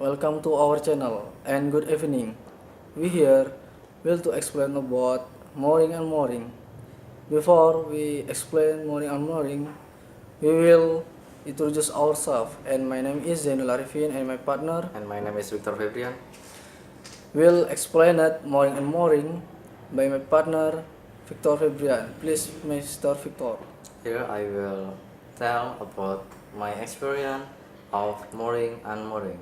welcome to our channel and good evening. We here will to explain about mooring and mooring. Before we explain mooring and mooring, we will introduce ourselves. And my name is Zainul Arifin and my partner And my name is Victor Febrian. will explain it mooring and mooring by my partner Victor Febrian. Please, Mr. Victor. Here I will tell about my experience of mooring and mooring.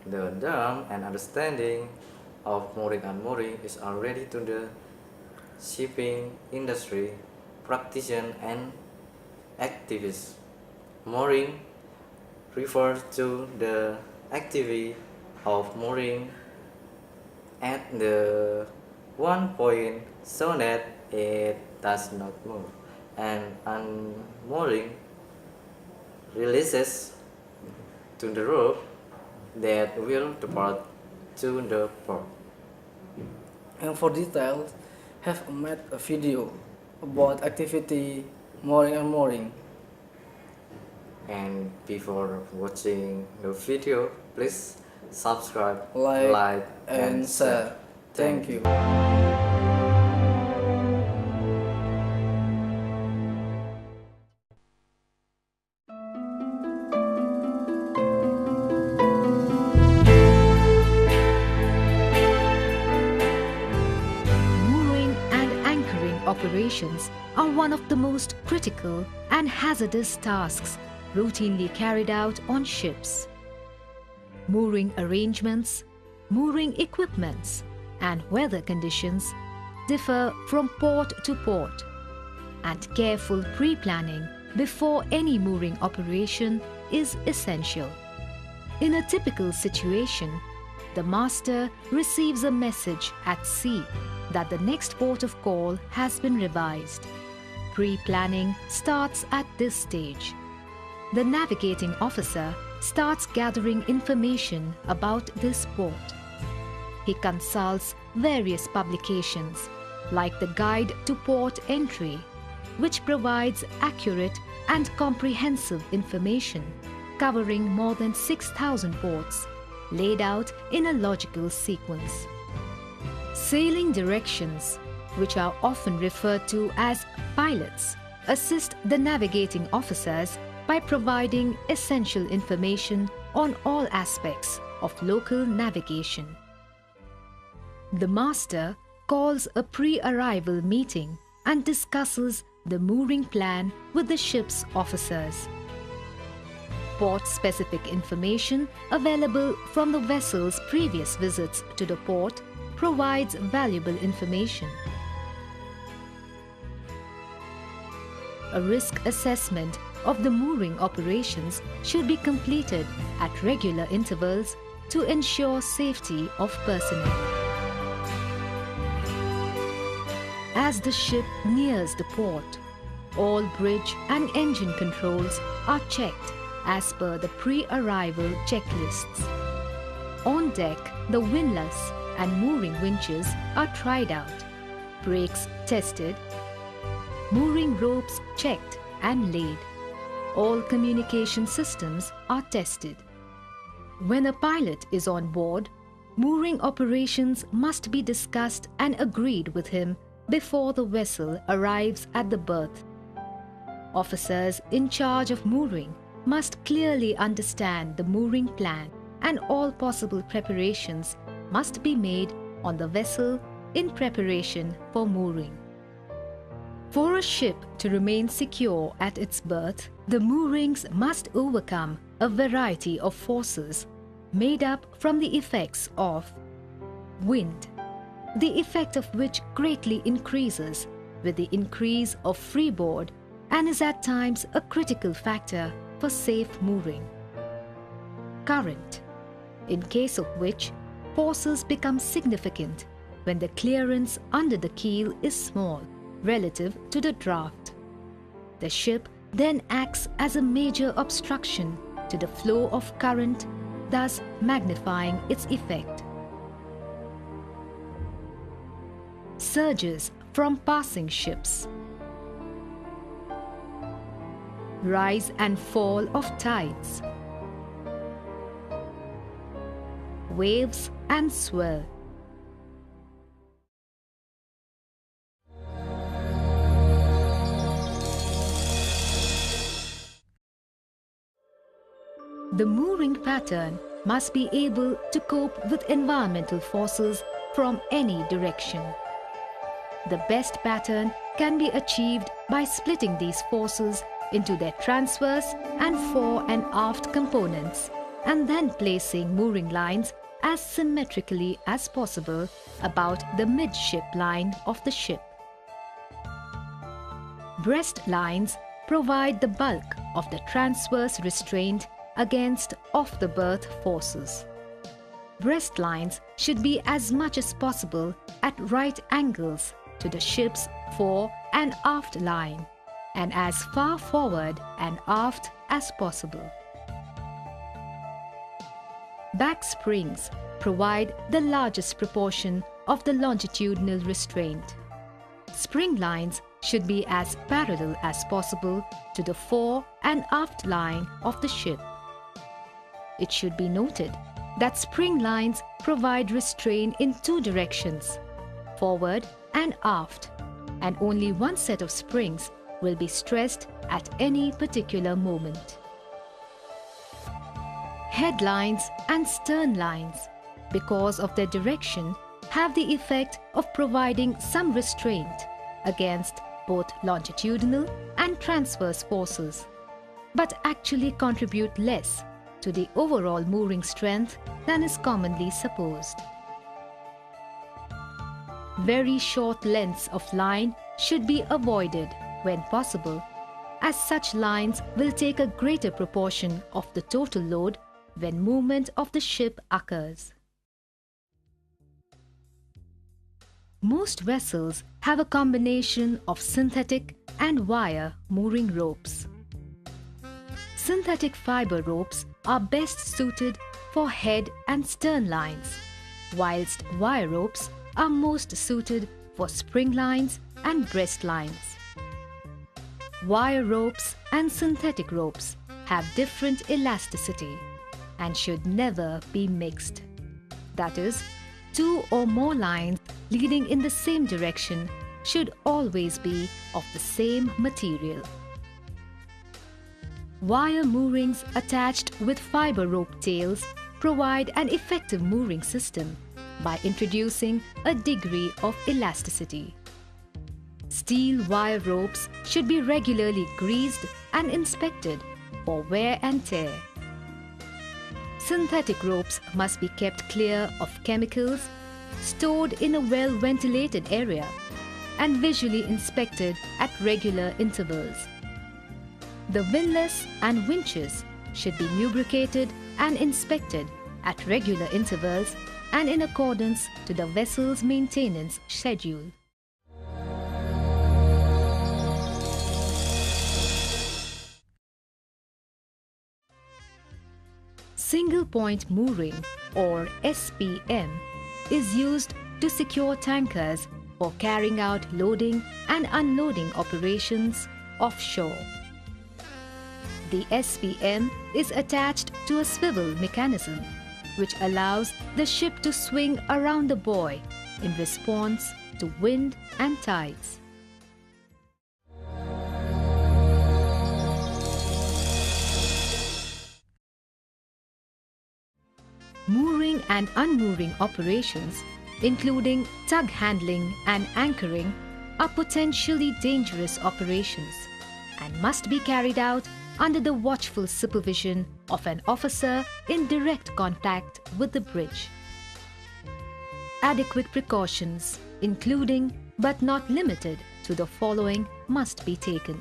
The term and understanding of mooring and mooring is already to the shipping industry practitioners and activists. Mooring refers to the activity of mooring at the one point so that it does not move, and unmooring releases to the rope that will depart to the port. And for details, have made a video about activity mooring and mooring. And before watching the video, please subscribe, Like and share. Thank you. Mooring and anchoring operations are one of the most critical and hazardous tasks routinely carried out on ships. Mooring arrangements, mooring equipments, and weather conditions differ from port to port, and careful pre-planning before any mooring operation is essential. In a typical situation, the master receives a message at sea that the next port of call has been revised. Pre-planning starts at this stage. The navigating officer starts gathering information about this port. He consults various publications like the Guide to Port Entry, which provides accurate and comprehensive information covering more than 6,000 ports, laid out in a logical sequence. Sailing directions, which are often referred to as pilots, assist the navigating officers by providing essential information on all aspects of local navigation. The master calls a pre-arrival meeting and discusses the mooring plan with the ship's officers. Port-specific information available from the vessel's previous visits to the port provides valuable information. A risk assessment of the mooring operations should be completed at regular intervals to ensure safety of personnel. As the ship nears the port, all bridge and engine controls are checked as per the pre-arrival checklists. On deck, the windlass and mooring winches are tried out, brakes tested, mooring ropes checked and laid. All communication systems are tested. When a pilot is on board, mooring operations must be discussed and agreed with him before the vessel arrives at the berth. Officers in charge of mooring must clearly understand the mooring plan, and all possible preparations must be made on the vessel in preparation for mooring. For a ship to remain secure at its berth, the moorings must overcome a variety of forces made up from the effects of wind, the effect of which greatly increases with the increase of freeboard and is at times a critical factor for safe mooring. Current, in case of which forces become significant when the clearance under the keel is small relative to the draft. The ship then acts as a major obstruction to the flow of current, thus magnifying its effect. Surges from passing ships. Rise and fall of tides. waves and swell. The mooring pattern must be able to cope with environmental forces from any direction. The best pattern can be achieved by splitting these forces into their transverse and fore and aft components, and then placing mooring lines as symmetrically as possible about the midship line of the ship. Breast lines provide the bulk of the transverse restraint against off-the-berth forces. Breast lines should be as much as possible at right angles to the ship's fore and aft line, and as far forward and aft as possible. Back springs provide the largest proportion of the longitudinal restraint. Spring lines should be as parallel as possible to the fore and aft line of the ship. It should be noted that spring lines provide restraint in two directions, forward and aft, and only one set of springs will be stressed at any particular moment. Headlines and stern lines, because of their direction, have the effect of providing some restraint against both longitudinal and transverse forces, but actually contribute less to the overall mooring strength than is commonly supposed. Very short lengths of line should be avoided when possible, as such lines will take a greater proportion of the total load when movement of the ship occurs. Most vessels have a combination of synthetic and wire mooring ropes. Synthetic fiber ropes are best suited for head and stern lines, whilst wire ropes are most suited for spring lines and breast lines. Wire ropes and synthetic ropes have different elasticity and should never be mixed. That is, two or more lines leading in the same direction should always be of the same material. Wire moorings attached with fiber rope tails provide an effective mooring system by introducing a degree of elasticity. Steel wire ropes should be regularly greased and inspected for wear and tear. Synthetic ropes must be kept clear of chemicals, stored in a well-ventilated area, and visually inspected at regular intervals. The windlass and winches should be lubricated and inspected at regular intervals and in accordance to the vessel's maintenance schedule. Single point mooring, or SPM, is used to secure tankers for carrying out loading and unloading operations offshore. The SPM is attached to a swivel mechanism, which allows the ship to swing around the buoy in response to wind and tides. Mooring and unmooring operations, including tug handling and anchoring, are potentially dangerous operations and must be carried out under the watchful supervision of an officer in direct contact with the bridge. Adequate precautions, including but not limited to the following, must be taken.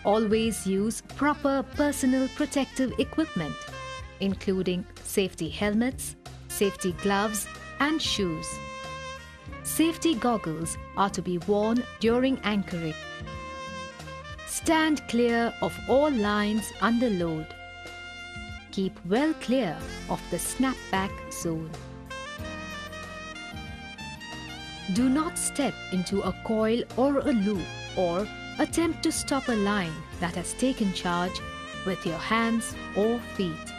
Always use proper personal protective equipment, including safety helmets, safety gloves, and shoes. Safety goggles are to be worn during anchoring. Stand clear of all lines under load. Keep well clear of the snapback zone. Do not step into a coil or a loop or attempt to stop a line that has taken charge with your hands or feet.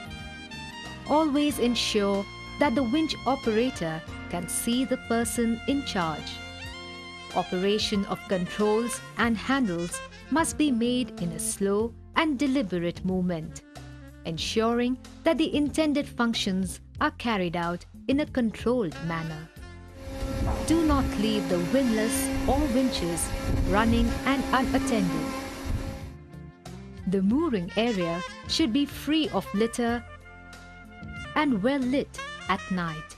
Always ensure that the winch operator can see the person in charge. Operation of controls and handles must be made in a slow and deliberate movement, ensuring that the intended functions are carried out in a controlled manner. Do not leave the windlass or winches running and unattended. The mooring area should be free of litter and well lit at night.